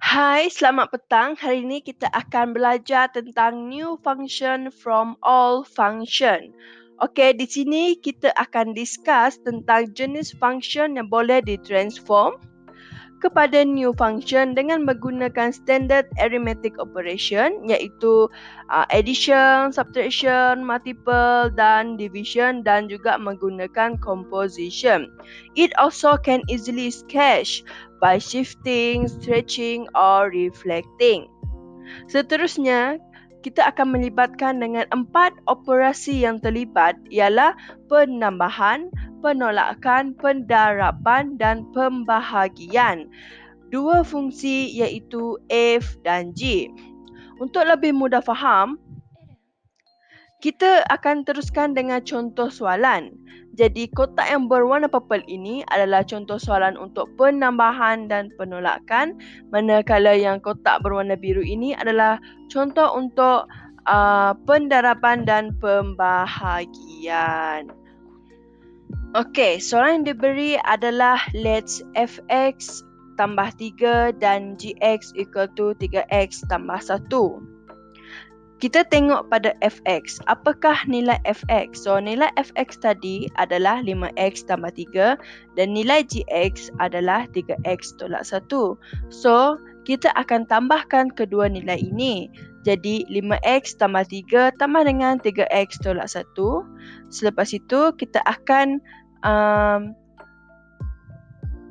Hai, selamat petang. Hari ini kita akan belajar tentang new function from all function. Okey, di sini kita akan discuss tentang jenis function yang boleh ditransform kepada new function dengan menggunakan standard arithmetic operation iaitu addition, subtraction, multiple dan division dan juga menggunakan composition. It also can easily sketch by shifting, stretching or reflecting. Seterusnya, kita akan melibatkan dengan 4 operasi yang terlibat ialah penambahan, penolakan, pendaraban dan pembahagian. Dua fungsi iaitu F dan G. Untuk lebih mudah faham, kita akan teruskan dengan contoh soalan. Jadi kotak yang berwarna purple ini adalah contoh soalan untuk penambahan dan penolakan, manakala yang kotak berwarna biru ini adalah contoh untuk pendaraban dan pembahagian. Okey, soalan yang diberi adalah let fx tambah 3 dan gx equal to 3x tambah 1. Kita tengok pada fx. Apakah nilai fx? So, nilai fx tadi adalah 5x tambah 3 dan nilai gx adalah 3x tolak 1. So, kita akan tambahkan kedua nilai ini. Jadi, 5x tambah 3 tambah dengan 3x tolak 1. Selepas itu, kita akan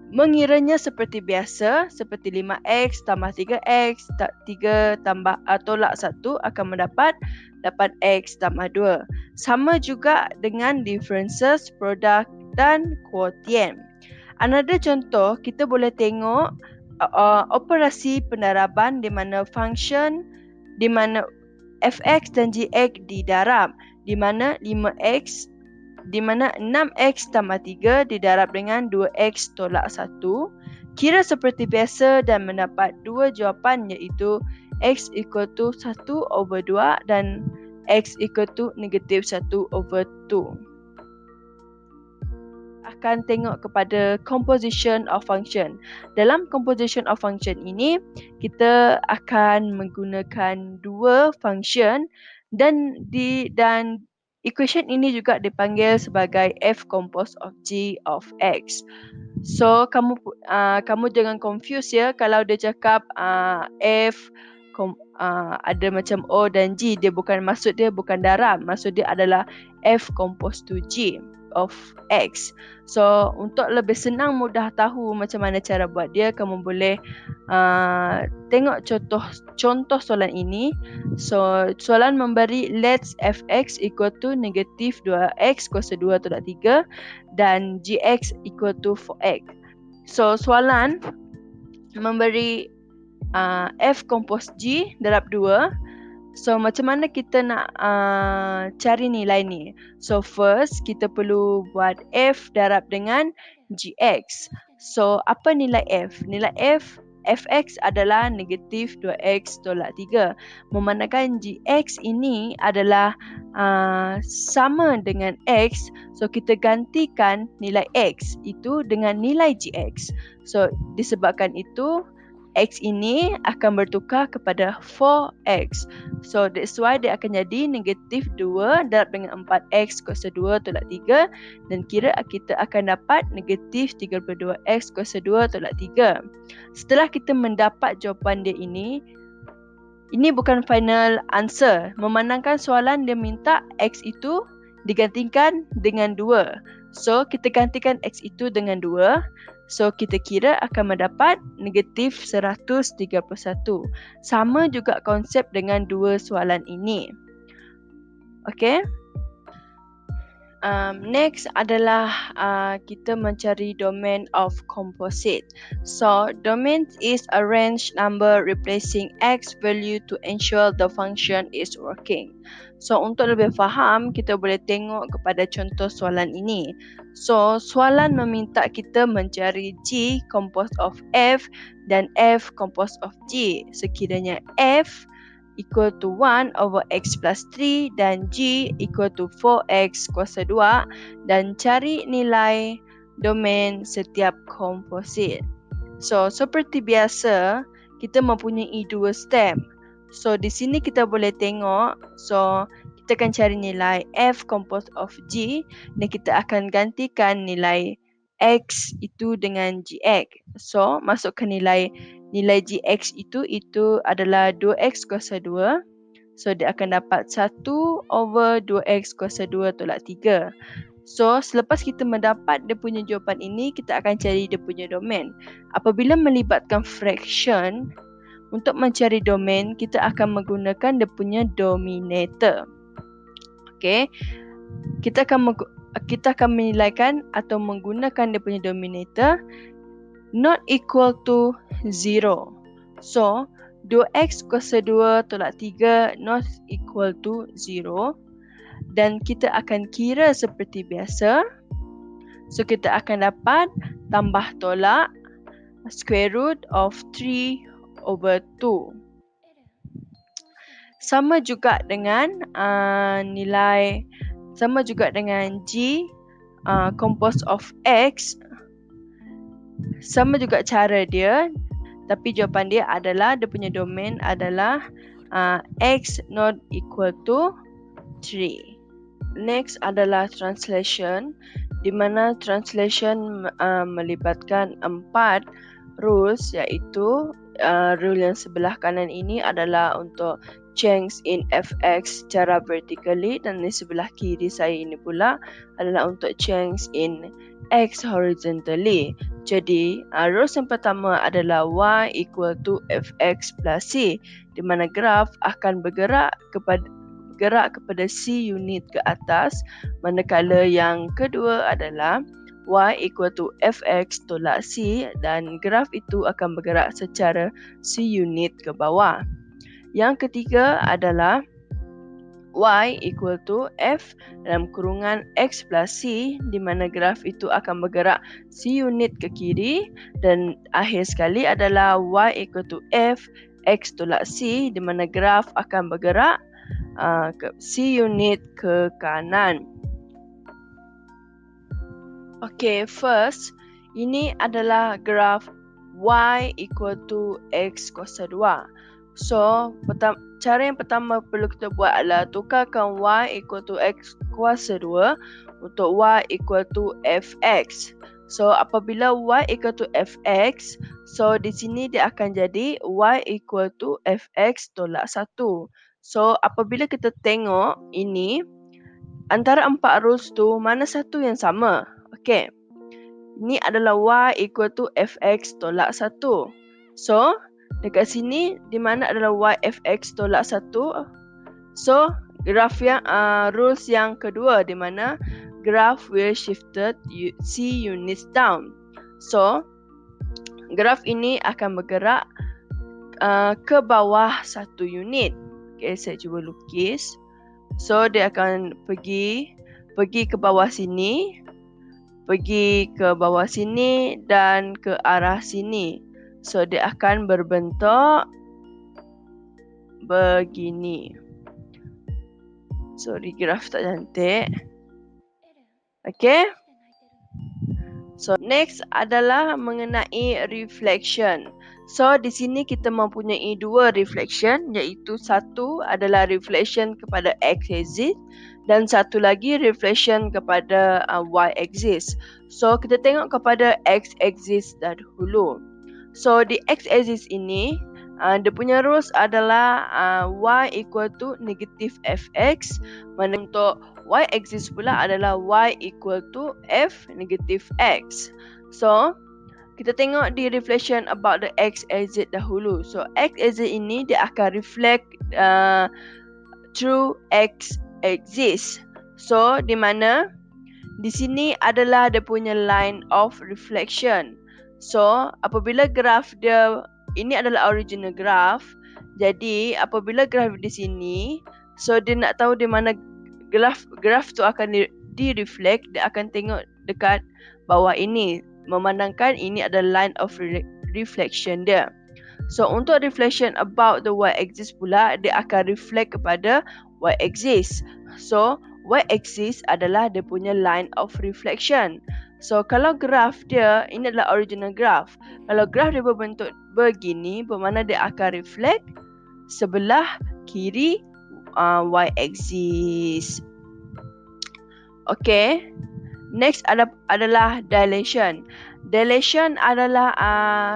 mengiranya seperti biasa, seperti 5x tambah 3x, 3 tambah tolak 1 akan mendapat 8x tambah 2. Sama juga dengan differences, produk dan quotient. Another contoh, kita boleh tengok operasi pendaraban di mana function, di mana fx dan gx didarab, di mana 5x di mana 6x tambah 3 didarab dengan 2x tolak 1. Kira seperti biasa dan mendapat dua jawapan iaitu x equal to 1 over 2 dan x equal to negative 1 over 2. Akan tengok kepada composition of function. Dalam composition of function ini, kita akan menggunakan dua function dan equation ini juga dipanggil sebagai f compose of g of x. So kamu jangan confuse ya kalau dia cakap f ada macam O dan G, dia bukan maksud dia bukan darab, maksud dia adalah f compose to g of x. So untuk lebih senang mudah tahu macam mana cara buat dia, kamu boleh tengok contoh soalan ini. So soalan memberi let fx equal to negative 2x kuasa 2 tolak 3 dan gx equal to 4x. So soalan memberi f compose g darab 2. So macam mana kita nak cari nilai ni? So first kita perlu buat f darab dengan gx. So apa nilai f? Nilai fx adalah negatif 2x tolak 3. Memandangkan gx ini adalah sama dengan x. So kita gantikan nilai x itu dengan nilai gx. So disebabkan itu x ini akan bertukar kepada 4x. So that's why dia akan jadi negatif 2 darab dengan 4x kuasa 2 tolak 3 dan kira kita akan dapat negatif 32x kuasa 2 tolak 3. Setelah kita mendapat jawapan dia ini bukan final answer. Memandangkan soalan dia minta x itu digantikan dengan 2. So kita gantikan x itu dengan 2. So kita kira akan mendapat negatif 131. Sama juga konsep dengan dua soalan ini. Okay. Next adalah kita mencari domain of composite. So domain is a range number replacing x value to ensure the function is working. So untuk lebih faham, kita boleh tengok kepada contoh soalan ini. So soalan meminta kita mencari g composed of f dan f composed of g. Sekiranya f equal to 1 over x plus 3 dan g equal to 4x kuasa 2 dan cari nilai domain setiap komposit. So seperti biasa, kita mempunyai dua step. So di sini kita boleh tengok, so kita akan cari nilai f composed of g dan kita akan gantikan nilai x itu dengan gx. So masukkan nilai gx itu adalah 2x kuasa 2. So dia akan dapat 1/2x kuasa 2 tolak 3. So selepas kita mendapat dia punya jawapan ini, kita akan cari dia punya domain. Apabila melibatkan fraction, untuk mencari domain, kita akan menggunakan dia punya dominator. Okay. Kita akan menilaikan atau menggunakan dia punya dominator not equal to 0. So 2x kuasa 2 tolak 3 not equal to 0. Dan kita akan kira seperti biasa. So kita akan dapat tambah tolak square root of 3/2. Sama juga dengan g composed of x. Sama juga cara dia, tapi jawapan dia adalah, dia punya domain adalah x not equal to 3. Next adalah translation, di mana translation melibatkan 4 rules, iaitu rule yang sebelah kanan ini adalah untuk change in fx secara vertically, dan di sebelah kiri saya ini pula adalah untuk change in x horizontally. Jadi rules yang pertama adalah y equal to fx plus c, di mana graf akan bergerak kepada c unit ke atas, manakala yang kedua adalah y equal to fx tolak c, dan graf itu akan bergerak secara c unit ke bawah. Yang ketiga adalah y equal to f dalam kurungan x plus c, di mana graf itu akan bergerak c unit ke kiri, dan akhir sekali adalah y equal to f x tolak c, di mana graf akan bergerak c unit ke kanan. Okay, first, ini adalah graf y equal to x kuasa 2. So, cara yang pertama perlu kita buat adalah tukarkan y equal to x kuasa 2 untuk y equal to fx. So, apabila y equal to fx, so di sini dia akan jadi y equal to fx tolak 1. So, apabila kita tengok ini, antara 4 rules tu, mana satu yang sama? Okay. Ini adalah y equal to fx tolak 1. So, dekat sini, di mana adalah y fx tolak 1. So, graf yang rules yang kedua, di mana graph will shifted c units down. So, graf ini akan bergerak ke bawah 1 unit. Okay, saya cuba lukis. So, dia akan pergi ke bawah sini, pergi ke bawah sini, dan ke arah sini. So, dia akan berbentuk begini. Sorry, graf tak cantik. Okay. So, next adalah mengenai reflection. So, di sini kita mempunyai dua reflection, iaitu satu adalah reflection kepada x-axis dan satu lagi reflection kepada y-axis. So, kita tengok kepada x-axis dahulu. So, di x-axis ini, dia punya rules adalah y equal to negative fx, mana untuk y-axis pula adalah y equal to f negative x. So, kita tengok di reflection about the x-axis dahulu. So, x-axis ini dia akan reflect through x-axis. So, di mana di sini adalah dia punya line of reflection. So, apabila graf dia, ini adalah original graph. Jadi, apabila graf di sini, so dia nak tahu di mana graf tu akan di-reflect, dia akan tengok dekat bawah ini, memandangkan ini adalah line of reflection dia. So, untuk reflection about the y-axis pula, dia akan reflect kepada y-axis. So, y-axis adalah dia punya line of reflection. So, kalau graf dia, ini adalah original graph. Kalau graf dia begini, bermakna dia akan reflect sebelah kiri y-axis. Okay. Next adalah dilation. Dilation adalah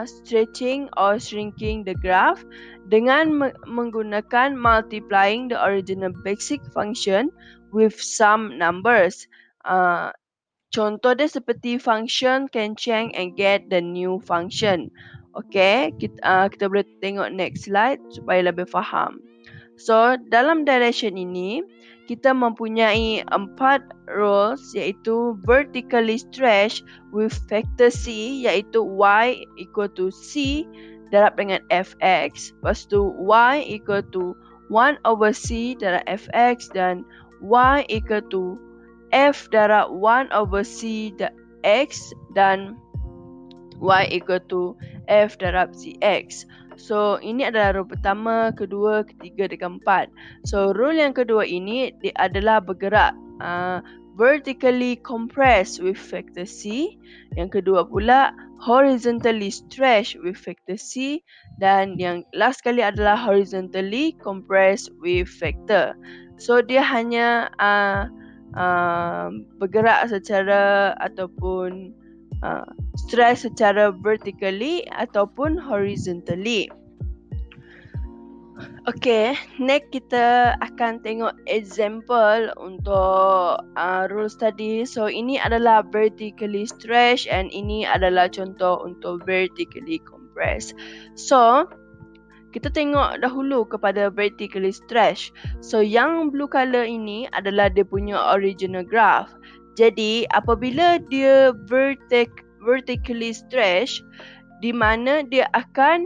stretching or shrinking the graph dengan menggunakan multiplying the original basic function with some numbers. Contoh dia seperti function cancel and get the new function. Okay, kita boleh tengok next slide supaya lebih faham. So, dalam dilation ini, kita mempunyai 4 rules iaitu vertically stretch with factor C iaitu Y equal to C darab dengan Fx. Lepas tu Y equal to 1 over C darab Fx dan Y equal to F darab 1 over C X dan Y equal to F darab Cx. So, ini adalah rule pertama, kedua, ketiga dan keempat. So, rule yang kedua ini dia adalah bergerak vertically compress with factor C. Yang kedua pula horizontally stretch with factor C. Dan yang last kali adalah horizontally compress with factor. So, dia hanya bergerak secara ataupun stretch secara vertically ataupun horizontally. Okay, next kita akan tengok example untuk rule study. So, ini adalah vertically stretch and ini adalah contoh untuk vertically compress. So, kita tengok dahulu kepada vertically stretch. So, yang blue color ini adalah dia punya original graph. Jadi, apabila dia vertically stretch, di mana dia akan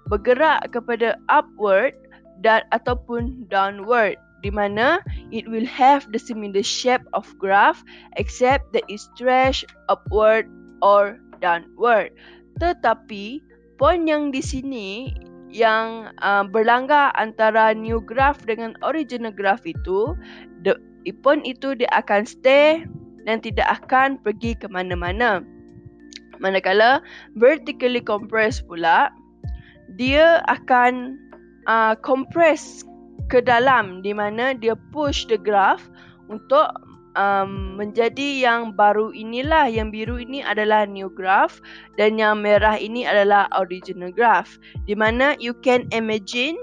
bergerak kepada upward dan ataupun downward, di mana it will have the similar shape of graph except that it stretch upward or downward. Tetapi poin yang di sini yang berlanggar antara new graph dengan original graph itu, poin itu dia akan stay dan tidak akan pergi ke mana-mana. Manakala vertically compress pula, dia akan compress ke dalam, di mana dia push the graph untuk menjadi yang baru inilah. Yang biru ini adalah new graph dan yang merah ini adalah original graph, di mana you can imagine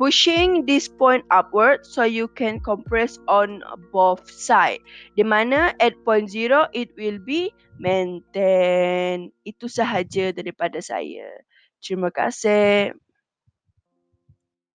pushing this point upward so you can compress on both side, di mana at point 0 it will be maintain. Itu sahaja daripada saya. Terima kasih.